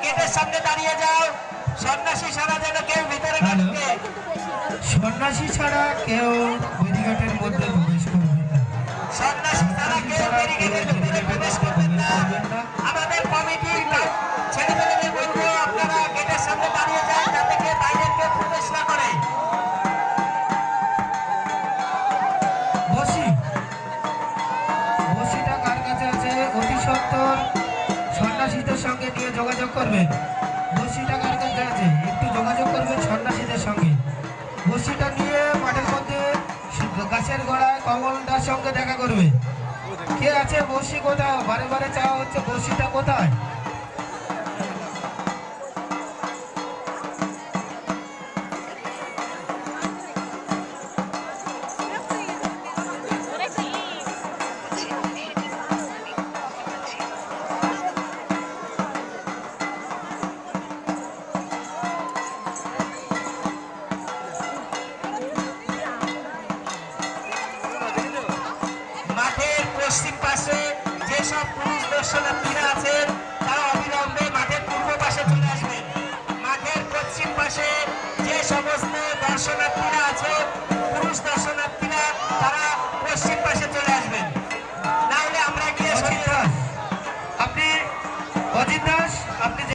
গেটের সামনে দাঁড়িয়ে যাও। সন্ন্যাসী ছাড়া যেন কেউ ভিতরে না ঢুকে। সন্ন্যাসী ছাড়া কেউ ব্যারিকেডের মধ্যে প্রবেশ করবে না। সন্ন্যাসী ছাড়া কেউ ব্যারিকেডের ভিতরে প্রবেশ করবেন না। আমাদের কমিটির ছেলেমেয়েদের বলবো আপনারা গেটের সামনে দাঁড়িয়ে যান যাতে কেউ বাইরের কেউ প্রবেশ না করে। বসিটা কার কাছে আছে অতি সত্বর সন্ন্যাসীদের সঙ্গে নিয়ে যোগাযোগ করবেন। বসিটা কার কাছে আছে একটু যোগাযোগ করবেন সন্ন্যাসীদের সঙ্গে। বসিটা নিয়ে মাঠের মধ্যে গাছের গোড়ায় কমলদার সঙ্গে দেখা করবে। কে আছে বসি কোথায়? বারে বারে চাওয়া হচ্ছে বসিটা কোথায়? মাঠের পশ্চিম পাশে যেসব পুরুষ দর্শনার্থীরা আছেন তারা অবিলম্বে মাঠের পূর্ব পাশে চলে আসবেন। মাঠের পশ্চিম পাশে যে সমস্ত দর্শনার্থীরা আছে পুরুষ দর্শনার্থীরা তারা